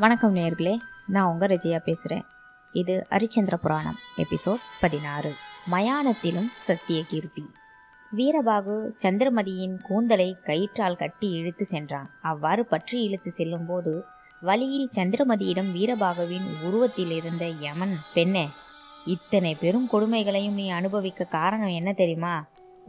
வணக்கம் நேயர்களே, நான் உங்கள் ரஜியா பேசுகிறேன். இது ஹரிச்சந்திர புராணம் எபிசோட் 16. மயானத்திலும் சத்திய கீர்த்தி. வீரபாகு சந்திரமதியின் கூந்தலை கயிற்றால் கட்டி இழுத்து சென்றான். அவ்வாறு பற்றி இழுத்து செல்லும் போது வழியில் சந்திரமதியிடம் வீரபாகுவின் உருவத்தில் இருந்த யமன், பெண்ணே, இத்தனை பெரும் கொடுமைகளையும் நீ அனுபவிக்க காரணம் என்ன தெரியுமா?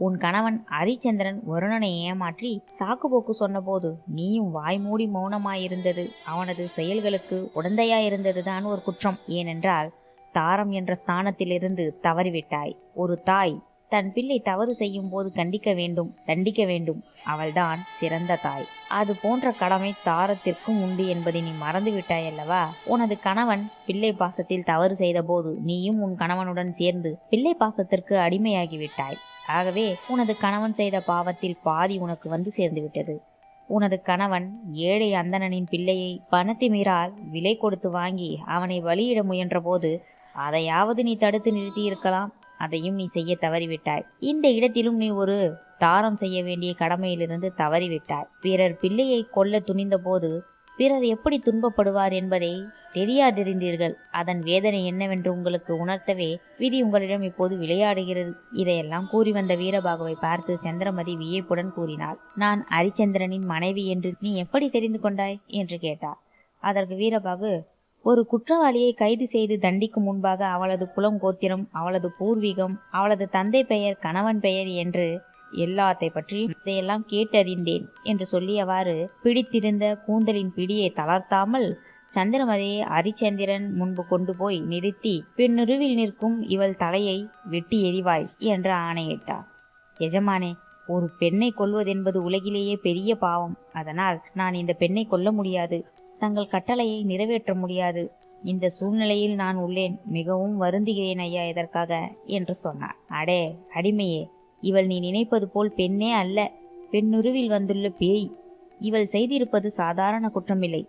உன் கணவன் ஹரிச்சந்திரன் வருணனை ஏமாற்றி சாக்குபோக்கு சொன்னபோது நீயும் வாய்மூடி மௌனமாயிருந்தது அவனது செயல்களுக்கு உடந்தையாயிருந்ததுதான் ஒரு குற்றம். ஏனென்றால் தாரம் என்ற ஸ்தானத்திலிருந்து தவறிவிட்டாய். ஒரு தாய் தன் பிள்ளை தவறு செய்யும் போது தண்டிக்க வேண்டும். அவள்தான் சிறந்த தாய். அது போன்ற கடமை தாரத்திற்கும் உண்டு என்பதை நீ மறந்து விட்டாய் அல்லவா? உனது கணவன் பிள்ளை பாசத்தில் தவறு செய்த போது நீயும் உன் கணவனுடன் சேர்ந்து பிள்ளை பாசத்திற்கு அடிமையாகிவிட்டாய். ஆகவே உனது கணவன் செய்த பாவத்தில் பாதி உனக்கு வந்து சேர்ந்து விட்டது. உனது கணவன் ஏழை அந்தணனின் பிள்ளையை பணத்திமிரால் விலை கொடுத்து வாங்கி அவனை வழியிட முயன்ற போது அதையாவது நீ தடுத்து நிறுத்தி இருக்கலாம். அதையும் நீ செய்ய தவறிவிட்டாய். இந்த இடத்திலும் நீ ஒரு தாரம் செய்ய வேண்டிய கடமையிலிருந்து தவறிவிட்டாய். பிறர் பிள்ளையை கொல்ல துணிந்த போது பிறர் எப்படி துன்பப்படுவார் என்பதை தெரியாதிருந்தீர்கள். அதன் வேதனை என்னவென்று உங்களுக்கு உணர்த்தவே விதி உங்களிடம் இப்போது விளையாடுகிறது. இதையெல்லாம் கூறி வந்த வீரபாகுவை பார்த்து சந்திரமதி வியப்புடன் கூறினாள். நான் ஹரிச்சந்திரனின் மனைவி என்று நீ எப்படி தெரிந்து கொண்டாய் என்று கேட்டார். அதற்கு வீரபாகு, ஒரு குற்றவாளியை கைது செய்து தண்டிக்கும் முன்பாக அவளது குலம், கோத்திரம், அவளது பூர்வீகம், அவளது தந்தை பெயர், கணவன் பெயர் என்று எல்லாத்தை பற்றியும் இதையெல்லாம் கேட்டறிந்தேன் என்று சொல்லியவாறு பிடித்திருந்த கூந்தலின் பிடியை தளர்த்தாமல் சந்திரமதியை ஹரிச்சந்திரன் முன்பு கொண்டு போய் நிறுத்தி, பின்னுருவில் நிற்கும் இவள் தலையை வெட்டி எறிவாய் என்று ஆணையிட்டார். எஜமானே, ஒரு பெண்ணை கொல்வதென்பது உலகிலேயே பெரிய பாவம். அதனால் நான் இந்த பெண்ணை கொல்ல முடியாது. தங்கள் கட்டளையை நிறைவேற்ற முடியாது. இந்த சூழ்நிலையில் நான் உள்ளேன். மிகவும் வருந்துகிறேன் ஐயா இதற்காக என்று சொன்னார். அடே அடிமையே, இவள் நீ நினைப்பது போல் பெண்ணே அல்ல, பெண்ணுருவில் வந்துள்ள பேய். இவள் செய்திருப்பது சாதாரண குற்றமில்லை.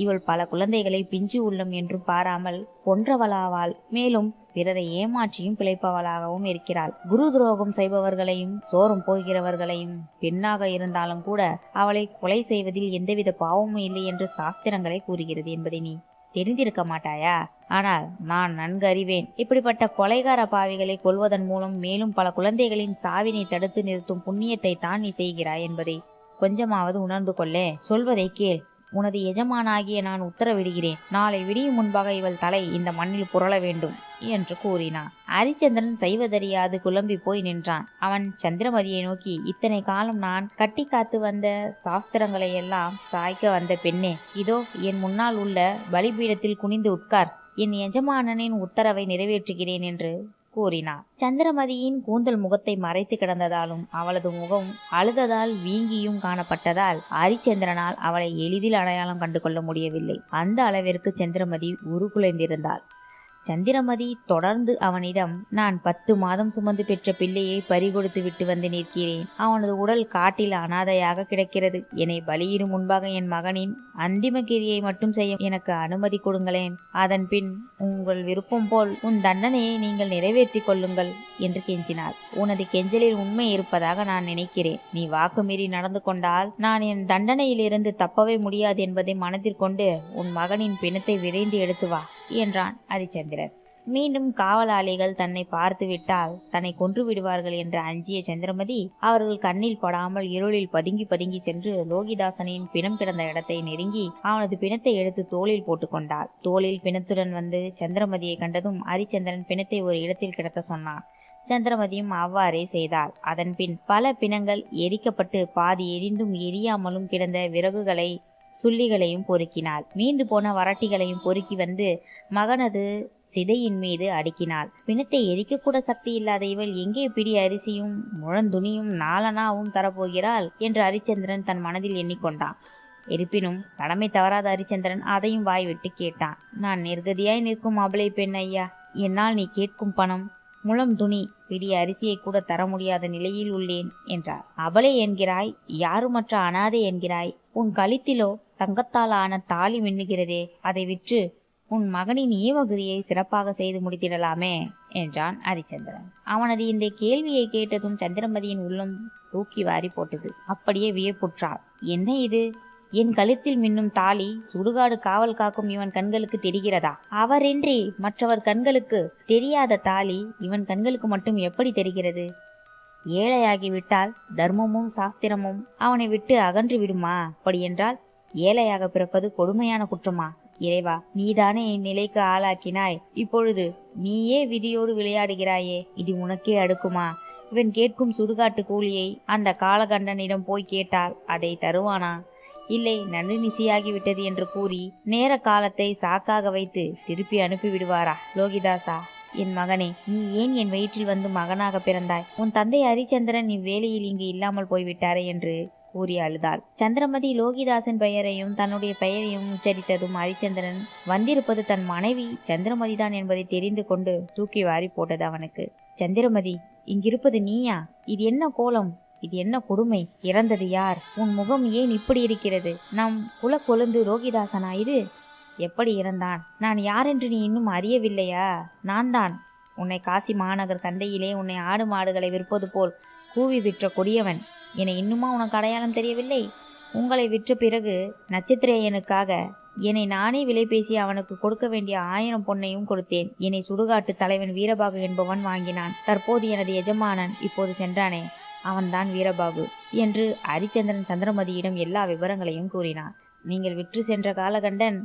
இவள் பல குழந்தைகளை பிஞ்சு உள்ளம் என்றும் பாராமல் கொன்றவளாவாள். மேலும் பிறரை ஏமாற்றியும் பிழைப்பவளாகவும் இருக்கிறாள். குரு துரோகம் செய்பவர்களையும் சோரம் போகிறவர்களையும் பெண்ணாக இருந்தாலும் கூட அவளை கொலை செய்வதில் எந்தவித பாவமும் இல்லை என்று சாஸ்திரங்களை கூறுகிறது என்பதை நீ தெரிந்திருக்க மாட்டாயா? ஆனால் நான் நன்கு அறிவேன். இப்படிப்பட்ட கொலைகார பாவிகளை கொல்வதன் மூலம் மேலும் பல குழந்தைகளின் சாவினை தடுத்து நிறுத்தும் புண்ணியத்தை தான் நீ செய்கிறாய் என்பதை கொஞ்சமாவது உணர்ந்து கொள்ளே. சொல்வதை கேள். உனது எஜமானாகிய நான் உத்தரவிடுகிறேன். நாளை விடியும் முன்பாக இவள் தலை இந்த மண்ணில் புரள வேண்டும் என்று கூறினான். ஹரிச்சந்திரன் செய்வதறியாது குழம்பி போய் நின்றான். அவன் சந்திரமதியை நோக்கி, இத்தனை காலம் நான் கட்டி காத்து வந்த சாஸ்திரங்களை எல்லாம் சாய்க்க வந்த பெண்ணே, இதோ என் முன்னால் உள்ள பலிபீடத்தில் குனிந்து உட்கார். என் எஜமானனின் உத்தரவை நிறைவேற்றுகிறேன் என்று கூறினார். சந்திரமதியின் கூந்தல் முகத்தை மறைத்து கிடந்ததாலும் அவளது முகம் அழுததால் வீங்கியும் காணப்பட்டதால் ஹரிச்சந்திரனால் அவளை எளிதில் அடையாளம் கண்டு கொள்ள முடியவில்லை. அந்த அளவிற்கு சந்திரமதி உருக்குலைந்திருந்தாள். சந்திரமதி தொடர்ந்து அவனிடம், நான் 10 மாதம் சுமந்து பெற்ற பிள்ளையை பறிகொடுத்து விட்டு வந்து நிற்கிறேன். அவனது உடல் காட்டில் அனாதையாக கிடக்கிறது. என்னை பலியிடும் முன்பாக என் மகனின் அந்திம கிரியை மட்டும் செய்ய எனக்கு அனுமதி கொடுங்களேன். அதன் பின் உங்கள் விருப்பம் போல் உன் தண்டனையை நீங்கள் நிறைவேற்றி கொள்ளுங்கள் என்று கெஞ்சினார். உனது கெஞ்சலில் உண்மை இருப்பதாக நான் நினைக்கிறேன். நீ வாக்கு மீறி நடந்து கொண்டால் நான் என் தண்டனையிலிருந்து தப்பவே முடியாது என்பதை மனதில் கொண்டு உன் மகனின் பிணத்தை விரைந்து எடுத்து வா என்றான் ஹரிச்சந்திரன். மீண்டும் காவலாளிகள் தன்னை பார்த்து விட்டால் தன்னை கொன்று விடுவார்கள் என்று அஞ்சிய சந்திரமதி அவர்கள் கண்ணில் படாமல் இருளில் பதுங்கி சென்று லோகிதாசனின் பிணம் கிடந்த இடத்தை நெருங்கி அவனது பிணத்தை எடுத்து தோளில் போட்டுக்கொண்டாள். தோளில் பிணத்துடன் வந்து சந்திரமதியை கண்டதும் ஹரிச்சந்திரன் பிணத்தை ஒரு இடத்தில் கிடத்த சொன்னான். சந்திரமதியும் அவ்வாறே செய்தாள். அதன் பின் பல பிணங்கள் எரிக்கப்பட்டு பாதி எரிந்தும் எரியாமலும் கிடந்த விறகுகளை சுள்ளிகளையும் பொறுக்கினாள். மீண்டு போன வரட்டிகளையும் பொறுக்கி வந்து மகனது சிதையின் மீது அடுக்கினாள். பிணத்தை எரிக்கக்கூட சக்தி இல்லாத இவள் எங்கே பிடி அரிசியும் முழந்துணியும் நாளனாவும் தரப்போகிறாள் என்று ஹரிச்சந்திரன் தன் மனதில் எண்ணிக்கொண்டான். இருப்பினும் கடமை தவறாத ஹரிச்சந்திரன் அதையும் வாய்விட்டு கேட்டான். நான் நிர்கதியாய் நிற்கும் அபலை பெண் ஐயா, என்னால் நீ கேட்கும் பணம், முழம் துணி, பிடி அரிசியை கூட தர முடியாத நிலையில் உள்ளேன் என்றார். அபலை என்கிறாய், யாருமற்ற அனாதை என்கிறாய். உன் கழுத்திலோ தங்கத்தால் ஆன தாலி மின்னுகிறதே, அதை விற்று உன் மகனின் ஈமகிரியை சிறப்பாக செய்து முடித்திடலாமே என்றான் ஹரிச்சந்திரன். அவனது இந்த கேள்வியை கேட்டதும் சந்திரமதியின் உள்ளம் தூக்கி வாரி போட்டது. அப்படியே வியப்புற்றாள். என்ன இது? என் கழுத்தில் மின்னும் தாலி சுடுகாடு காவல் காக்கும் இவன் கண்களுக்கு தெரிகிறதா? அவரின்றி மற்றவர் கண்களுக்கு தெரியாத தாலி இவன் கண்களுக்கு மட்டும் எப்படி தெரிகிறது? ஏழையாகிவிட்டால் தர்மமும் சாஸ்திரமும் அவனை விட்டு அகன்று விடுமா? அப்படியென்றால் ஏழையாக பிறப்பது கொடுமையான குற்றமா? இறைவா, நீதானே இந்நிலைக்கு ஆளாக்கினாய். இப்பொழுது நீயே விதியோடு விளையாடுகிறாயே, இது உனக்கே அடுக்குமா? இவன் கேட்கும் சுடுகாட்டு கூலியை அந்த காலகண்டனிடம் போய் கேட்டால் அதை தருவானா? இல்லை, நடுநிசியாகிவிட்டது என்று கூறி நேர காலத்தை சாக்காக வைத்து திருப்பி அனுப்பிவிடுவாரா? லோகிதாசா, என் மகனே, நீ ஏன் என் வயிற்றில் வந்து மகனாக பிறந்தாய்? உன் தந்தை ஹரிச்சந்திரன் இவ்வேளையில் இங்கு இல்லாமல் போய்விட்டாரே என்று கூறி அழுதாள். சந்திரமதி லோகிதாசன் பெயரையும் தன்னுடைய பெயரையும் உச்சரித்ததும் ஹரிச்சந்திரன் வந்திருப்பது தன் மனைவி சந்திரமதிதான் என்பதை தெரிந்து கொண்டு தூக்கி வாரி போட்டது அவனுக்கு. சந்திரமதி, இங்கிருப்பது நீயா? இது என்ன கோலம்? இது என்ன கொடுமை? இறந்தது யார்? உன் முகம் ஏன் இப்படி இருக்கிறது? நம் குல கொழுந்து லோகிதாசனா இது? எப்படி இறந்தான்? நான் யாரென்று நீ இன்னும் அறியவில்லையா? நான் தான் உன்னை காசி மாநகர் சந்தையிலே உன்னை ஆடு மாடுகளை விற்பது போல் கூவி விற்ற கொடியவன். என்னை இன்னுமா உனக்கு அடையாளம் தெரியவில்லை? உங்களை விற்ற பிறகு நட்சத்திரேயனுக்காக என்னை நானே விலை பேசி அவனுக்கு கொடுக்க வேண்டிய 1000 பொன்னையும் கொடுத்தேன். என்னை சுடுகாட்டு தலைவன் வீரபாகு என்பவன் வாங்கினான். தற்போது எனது எஜமானன் இப்போது சென்றானே, அவன்தான் வீரபாகு என்று ஹரிச்சந்திரன் சந்திரமதியிடம் எல்லா விவரங்களையும் கூறினான். நீங்கள் விற்று சென்ற காலகண்டன்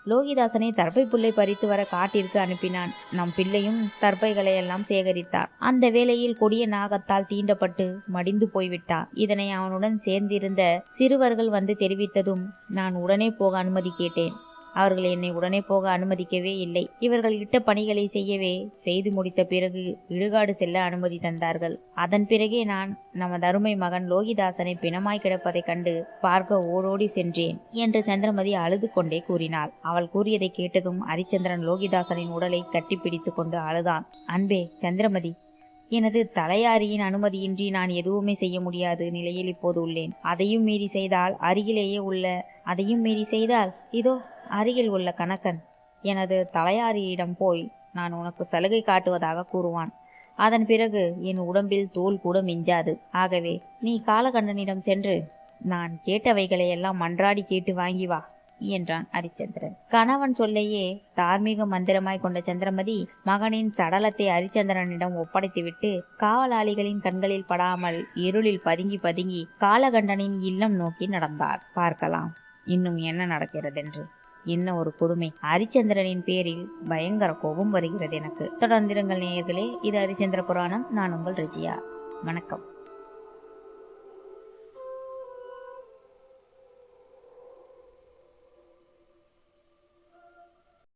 லோகிதாசனை தர்பை புல்லை பறித்து வர காட்டிற்கு அனுப்பினான். நம் பிள்ளையும் தர்பைகளை எல்லாம் சேகரித்தார். அந்த வேளையில் கொடிய நாகத்தால் தீண்டப்பட்டு மடிந்து போய்விட்டான். இதனை அவனுடன் சேர்ந்திருந்த சிறுவர்கள் வந்து தெரிவித்ததும் நான் உடனே போக அனுமதி கேட்டேன். அவர்கள் என்னை உடனே போக அனுமதிக்கவே இல்லை. இவர்கள் இட்ட பணிகளை செய்யவே செய்து முடித்த பிறகு இடுகாடு செல்ல அனுமதி தந்தார்கள். அதன் பிறகே நான் நமது அருமை மகன் லோகிதாசனை பிணமாய் கிடப்பதை கண்டு பார்க்க ஓடோடி சென்றேன் என்று சந்திரமதி அழுது கொண்டே கூறினாள். அவள் கூறியதை கேட்டதும் ஹரிச்சந்திரன் லோகிதாசனின் உடலை கட்டிப்பிடித்து கொண்டு அழுதான். அன்பே சந்திரமதி, எனது தலையாரியின் அனுமதியின்றி நான் எதுவுமே செய்ய முடியாது நிலையில் இப்போது உள்ளேன். அதையும் மீறி செய்தால் இதோ அருகில் உள்ள கணக்கன் எனது தலையாரியிடம் போய் நான் உனக்கு சலுகை காட்டுவதாக கூறுவான். அதன் பிறகு என் உடம்பில் தோல் கூட மிஞ்சாது. ஆகவே நீ காலகண்டனிடம் சென்று நான் கேட்டவைகளை எல்லாம் மன்றாடி கேட்டு வாங்கி வா என்றான் ஹரிச்சந்திரன். கணவன் சொல்லையே தார்மீக மந்திரமாய் கொண்ட சந்திரமதி மகனின் சடலத்தை ஹரிச்சந்திரனிடம் ஒப்படைத்துவிட்டு காவலாளிகளின் கண்களில் படாமல் இருளில் பதுங்கி பதுங்கி காலகண்டனின் இல்லம் நோக்கி நடந்தார். பார்க்கலாம் இன்னும் என்ன நடக்கிறதென்று. என்ன ஒரு கொடுமை! ஹரிச்சந்திரனின் பேரில் பயங்கர கோபம் வருகிறது எனக்கு. தொடர்ந்திருங்கள் நேயர்களே. இது ஹரிச்சந்திர புராணம். நான் உங்கள் ரிஜியா. வணக்கம்.